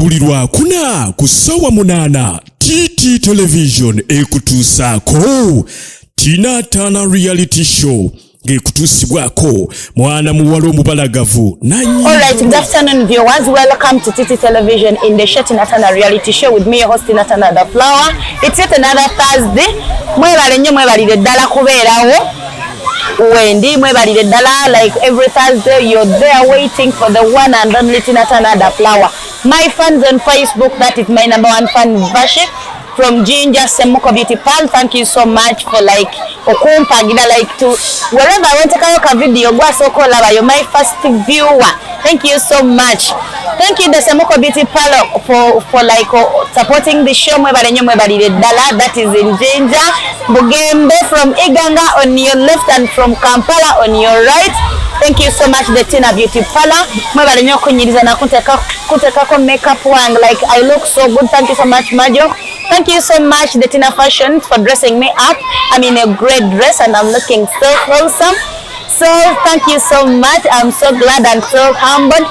buli Lwakuna ku ssaawa 8 TT Television ekutuusaako Tina Turner reality show ng'ekutuusibwako mwana muwala omubalagavu nanyi. Alright, good afternoon viewers. Welcome to TT Television in the Tina Turner reality show with me, your host Tina Turner the Flower. It's yet another Thursday. Mwebale nnyo mwebalire ddala kubeerawo. Wendy mwebalire ddala, like every Thursday you're there waiting for the one and only Tina Turner the Flower. My fans on Facebook, that is my #1 fan Vashik from Ginger Semuko Beauty Pal. Thank you so much for like okumpagira like to wherever I want to take a video gwa soko laba, you're my first viewer. Thank you so much. Thank you the Semuko Beauty Pal for like supporting the show. Mwebale nnyo mwebalire ddala, that is in Ginger. Bugembe from Iganga on your left and from Kampala on your right. Thank you so much the Tina Beauty Parlor. Mwebale nnyo kunyiriza na kutekako makeup wange, like I look so good. Thank you so much Majo. Thank you so much the Tina Fashion for dressing me up. I'm in a great dress and I'm looking so wholesome. So thank you so much. I'm so glad and so humbled.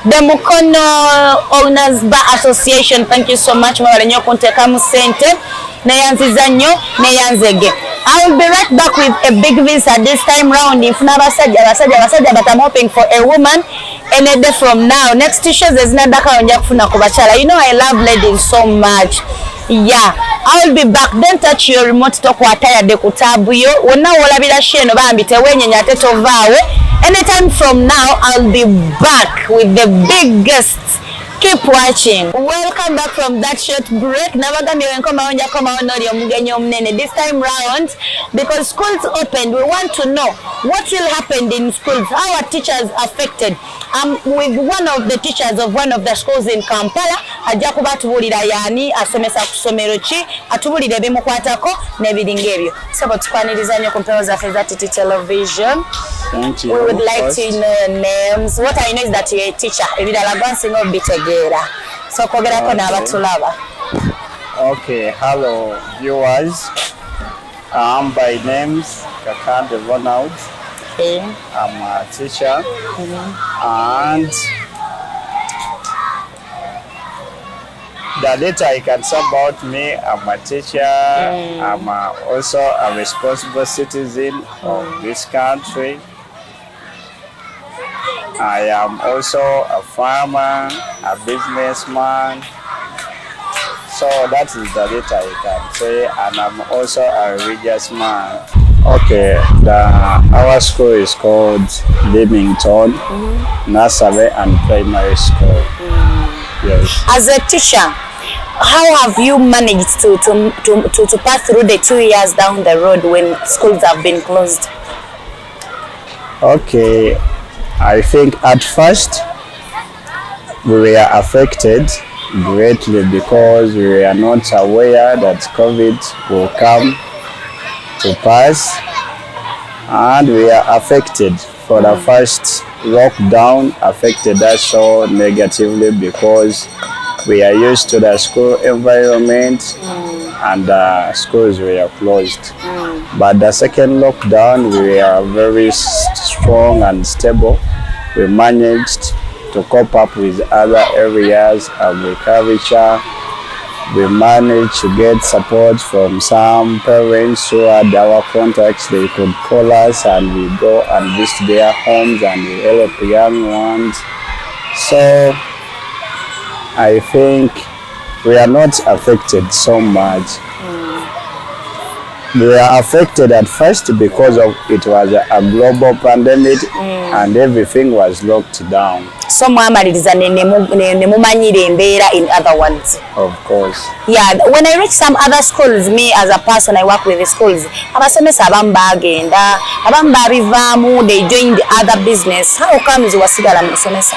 The Mukono Owners Bar Association, thank you so much. Mwebale nnyo kuntekamu sente neyanziza nnyo neyanzege. I will be right back with a big visa this time round. If never basajja, but I'm hoping for a woman any day from now. Next show there's nadaka onja kufuna ku bachala. You know I love ladies so much. Yeah, I will be back. Don't touch your remote to kwataya de kutabu yo. Wonna wolabira sheno bambi tewenyenya tetovaawe. Anytime from now I'll be back with the big guests. Keep watching. Welcome back from that short break. This time round, because schools opened, we want to know what will happen in schools. How are teachers affected? With one of the teachers of one of the schools in Kampala. Ajakuba atubulira yani asomesa kusomero ki atubulira ebimukwatako n'ebiringa so tukwaniriza nnyo ku mpero zaffe za TT Television. Thank you. We would like to know names. What I know is that you're a teacher. Ebirala gwansinga obitegera. So kogerako n'abatulaba. Okay, hello viewers. By names Kakande Ronald. Okay. I'm a teacher. And the data I can say about me, I'm a teacher. I'm also a responsible citizen of this country. I am also a farmer, a businessman. So that is the data I can say, and I'm also a religious man. Okay, our school is called Leamington Nursery and Primary School. Yes. As a teacher, how have you managed to pass through the 2 years down the road when schools have been closed? Okay, I think at first we were affected greatly because we were not aware that COVID will come to pass, and we are affected. For the first lockdown affected us so negatively because we are used to the school environment and the schools were closed. But the second lockdown we are very strong and stable. We managed to cope up with other areas of agriculture. We managed to get support from some parents who had our contacts. They could call us and we go and visit their homes and we help young ones. So I think we are not affected so much. We were affected at first because of it was a global pandemic and everything was locked down. So mwamaliriza nemumanyire embeera, in other words. Of course. Yeah, when I reach some other schools, me as a person, I work with the schools. Abasomesa abamu bagenda, abamu babivaamu, they joined the other business. How comes wasigala musomesa?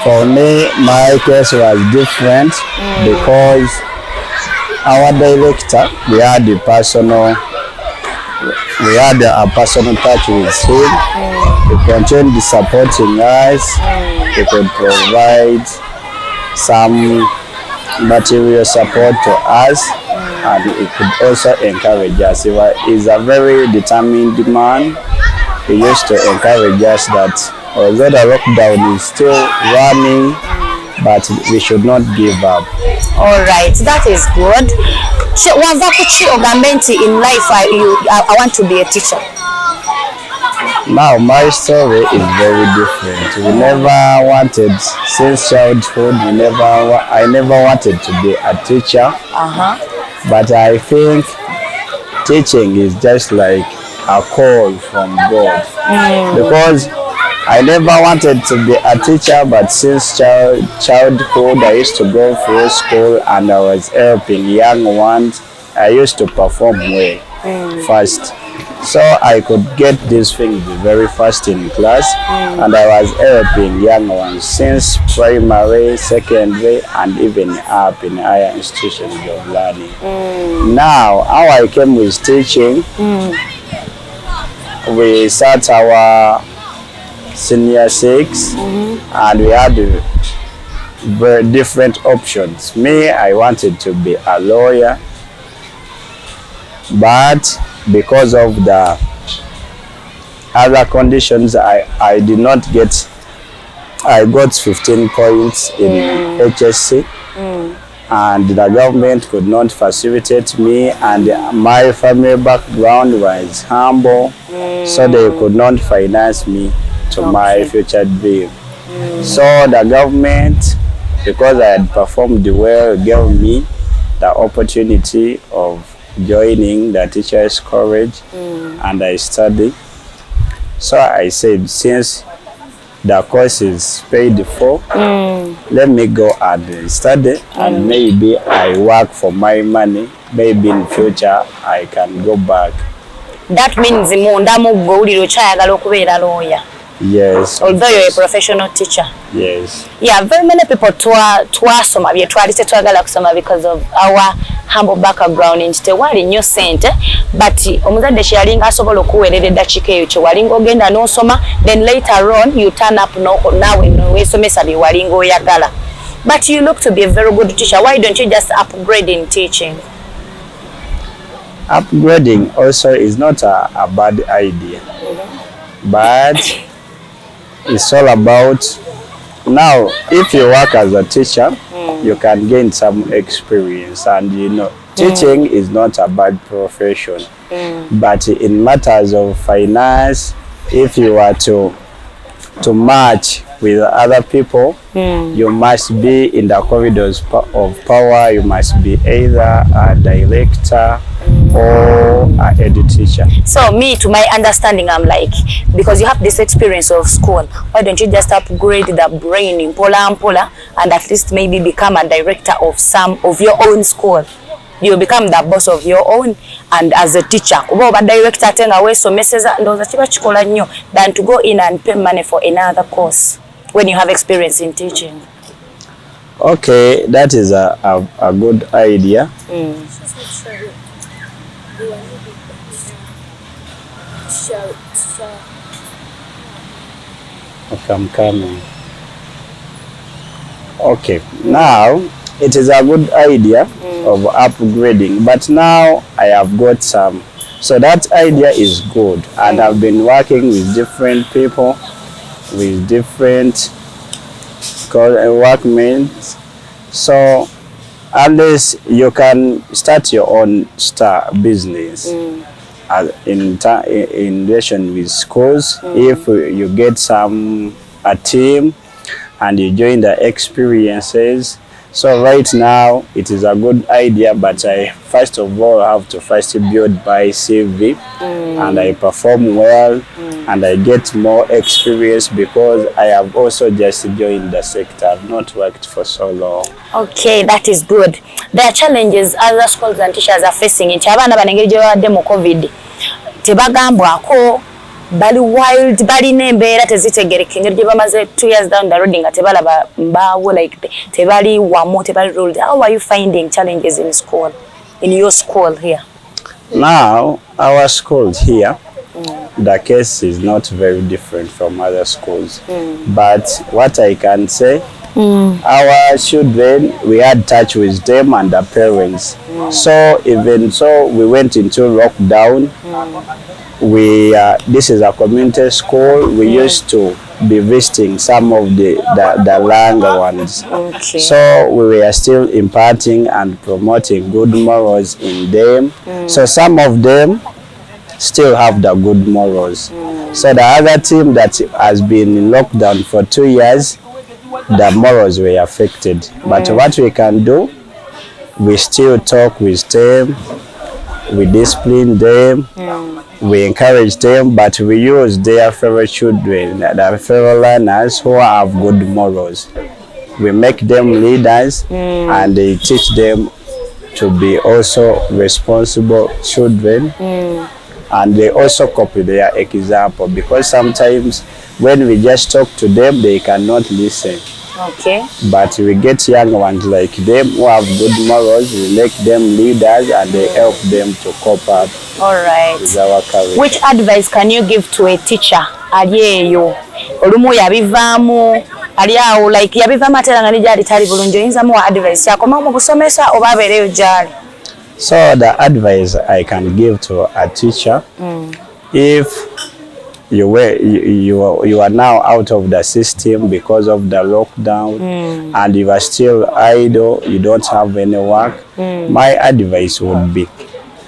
For me, my case was different because our director, we had a personal touch with him. He continued supporting us. He could provide some material support to us, and he could also encourage us. He is a very determined man. He used to encourage us that although the lockdown is still running, but we should not give up. All right, that is good. In life I want to be a teacher. Now my story is very different. We never wanted, since childhood, I never wanted to be a teacher. But I think teaching is just like a call from God. Because I never wanted to be a teacher, but since childhood I used to go through school and I was helping young ones. I used to perform well first. So I could get these things very fast in class, and I was helping young ones since primary, secondary, and even up in higher institutions of learning. Now, how I came with teaching, we start our senior 6, and we had very different options. Me, I wanted to be a lawyer, but because of the other conditions, I did not get. I got 15 points in HSC, and the government could not facilitate me, and my family background was humble, so they could not finance me to my future dream. So the government, because I had performed well, gave me the opportunity of joining the Teachers College, and I studied. So I said, since the course is paid for, let me go and study, and maybe I work for my money. Maybe in future I can go back. That means lawyer. Yes. Although you're a professional teacher. Yes. Yeah, very many people twasoma byetwalise twagala kusoma because of our humble background in tewali nnyo sente, but omuzadde kyalinga asobola okuweerera eddakiika eyo kyewalinga ogenda n'osoma, then later on you turn up naawe weesomesa bye walinga oyagala. But you look to be a very good teacher. Why don't you just upgrade in teaching? Upgrading also is not a bad idea, but it's all about, now if you work as a teacher, you can gain some experience, and teaching is not a bad profession, but in matters of finance, if you are to match with other people, you must be in the corridors of power. You must be either a director or a head teacher. So me, to my understanding, I'm like, because you have this experience of school, why don't you just upgrade the brain in Pola and at least maybe become a director of some of your own school? You become the boss of your own, and as a teacher, director than to go in and pay money for another course when you have experience in teaching. Okay, that is a good idea. Okay, I'm coming. Okay, now it is a good idea of upgrading, but now I have got some. So that idea is good, and I've been working with different people, with different workmates. So unless you can start your own business in relation with schools, if you get a team and you join the experiences. So right now it is a good idea, but I first of all have to first build my CV, and I perform well, and I get more experience because I have also just joined the sector. I've not worked for so long. Okay, that is good. There are challenges other schools and teachers are facing. In Chabana banengeri bawadde COVID, tebagambwako, bali wild, bali nembeera tezitegereka engeri gye bamaze 2 years down the road nga tebalaba mbaawo, like tebali wamu, tebali ruled. How are you finding challenges in school, in your school here? Now, our school here, the case is not very different from other schools. But what I can say, our children, we had touch with them and the parents. So even so, we went into lockdown. This is a community school. We used to be visiting some of the younger ones. Okay. So we were still imparting and promoting good morals in them. So some of them still have the good morals. So the other team that has been in lockdown for 2 years, the morals were affected. But what we can do, we still talk with them, we discipline them, we encourage them, but we use their fellow children, their fellow learners who have good morals. We make them leaders and they teach them to be also responsible children. And they also copy their example, because sometimes when we just talk to them, they cannot listen. Okay. But we get young ones like them who have good morals, we make them leaders and they help them to cope up. All right. With our character. Which advice can you give to a teacher? Aliyeyo olumu yabivamu aliyawo like yabivamu atera nga nijali tali bulungi oyinza mu advice yakoma mu kusomesa oba abeereyo jali. So the advice I can give to a teacher, if you are now out of the system because of the lockdown and you are still idle, you don't have any work, my advice would be,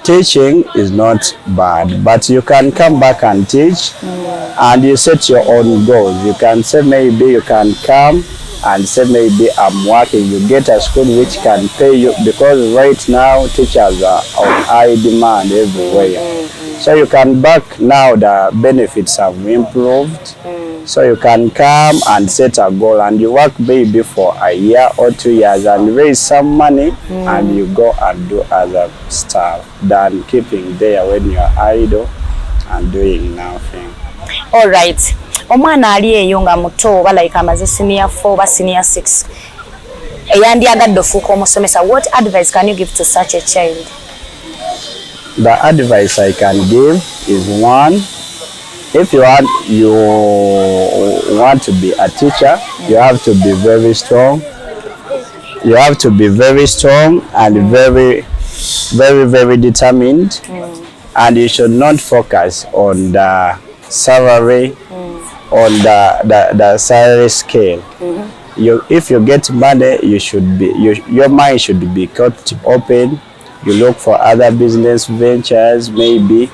teaching is not bad, but you can come back and teach and you set your own goals. You can say maybe you can come and say maybe I'm working, you get a school which can pay you, because right now teachers are on high demand everywhere. So you can back now, the benefits have improved. So you can come and set a goal and you work maybe for a year or 2 years and raise some money and you go and do other stuff than keeping there when you're idle and doing nothing. All right. Omwana aliyeyo nga muto oba like amaze senior 4 ba senior 6 eyandyagadde ofuuka omusomesa, what advice can you give to such a child? The advice I can give is, one, if you want to be a teacher, you have to be very strong. You have to be very strong and very, very, very determined. And you should not focus on the salary, on the salary scale. If you get money, your mind should be kept open. You look for other business ventures, maybe.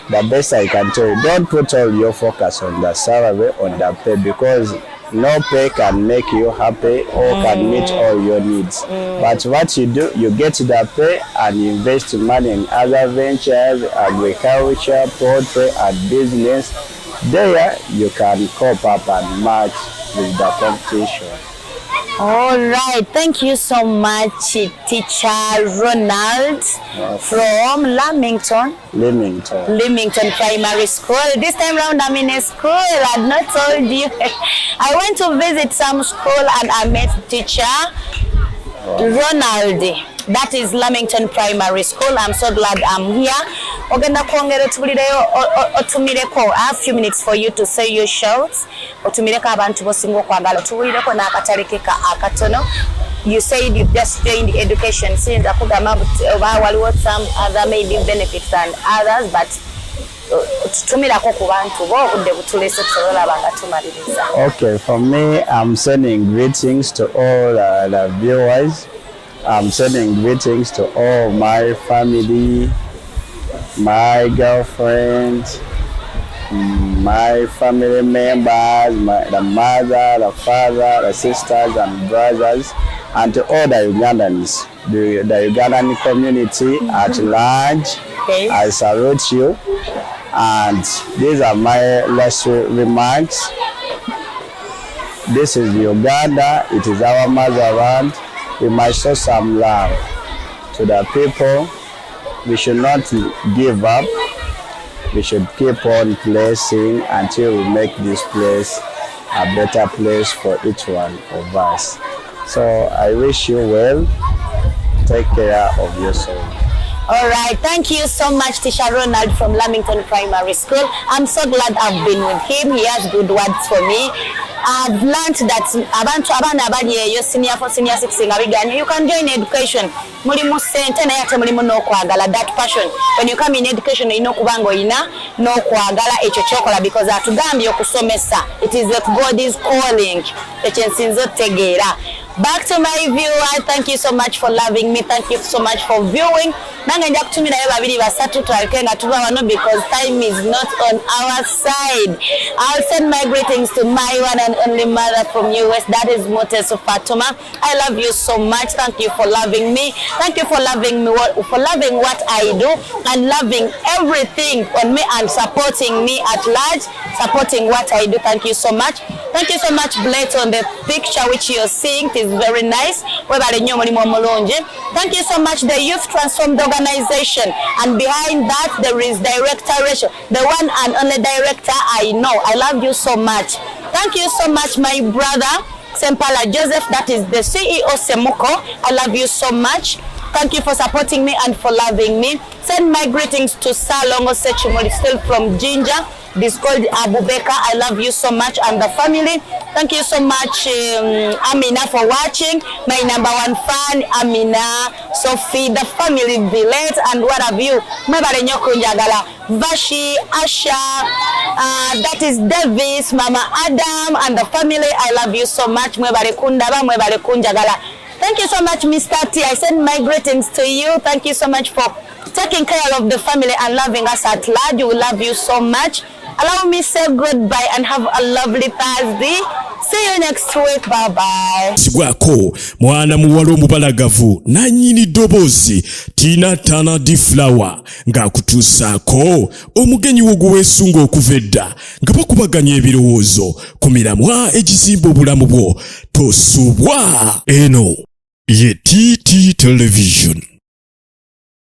The best I can tell you, don't put all your focus on the salary, on the pay, because no pay can make you happy or can meet all your needs. But what you do, you get the pay and you invest money in other ventures, agriculture, poultry, and business. There you can cope up and match with the competition. All right, thank you so much, Teacher Ronald from Lamington Primary School. This time round I'm in a school, I had not told you. I went to visit some school and I met Teacher Ronald. That is Lamington Primary School. I'm so glad I'm here. Ogenda kwongera tubulireyo otumireko a few minutes for you to say your shouts. Otumireko abantu bosinga okwagala tubulireko n'akatalekeka akatono. You said you just joined education since akugamba waliwo some other maybe benefits and others, but tutumirako ku bantu bo udde butulese tulaba nga tumaliriza. Okay, for me, I'm sending greetings to all the viewers. I'm sending greetings to all my family, my girlfriend, my family members, the mother, the father, the sisters and brothers, and to all the Ugandans, the Ugandan community at large. Okay. I salute you. And these are my last remarks. This is Uganda. It is our motherland. We must show some love to the people. We should not give up. We should keep on blessing until we make this place a better place for each one of us. So I wish you well. Take care of yourself. Alright, thank you so much, Teacher Ronald from Lamington Primary School. I'm so glad I've been with him. He has good words for me. I've learned that abana abali yo senior 4 senior 6 ngabiganye, you can join education. Mulimu sente na yate mulimu n'okwagala, that passion. When you come in education, you know kubango ina n'okwagala ekyo kyokola, because atugambye okusomesa. It is what God is calling. Ekyensinzo tegeera. Back to my viewer, thank you so much for loving me. Thank you so much for viewing. Nange nja kutumira yo babiri basatu twakenga tuba wano because time is not on our side. I'll send my greetings to my one and only mother from US. That is Moteso Fatuma. I love you so much. Thank you for loving me. Thank you for loving me, for loving what I do and loving everything on me and supporting me at large, supporting what I do. Thank you so much. Thank you so much, Blake, on the picture which you're seeing. It is very nice. Thank you so much, the Youth Transformed Organization. And behind that, there is Director Rachel, the one and only director I know. I love you so much. Thank you so much, my brother, Sempala Joseph, that is the CEO Semuko. I love you so much. Thank you for supporting me and for loving me. Send my greetings to Salongo Sechimori, still from Ginger. This called Abubeka. I love you so much and the family. Thank you so much, Amina, for watching. My number one fan, Amina, Sophie, the family village, and what have you. Vashi, Asha, that is Davis, Mama Adam, and the family. I love you so much. Thank you so much, Mr. T. I send my greetings to you. Thank you so much for taking care of the family and loving us at large. We love you so much. Allow me to say goodbye and have a lovely Thursday. See you next week. Bye bye. Sigwako mwana muwalo mubalagavu na nyini dobozi Tina Tana di Flower nga kutusako omugenyi woguwesunga okuvedda nga bakubaganya ebirowoozo ku miramwa egizimba obulamu bwo tosubwa. Eno ye TT Television.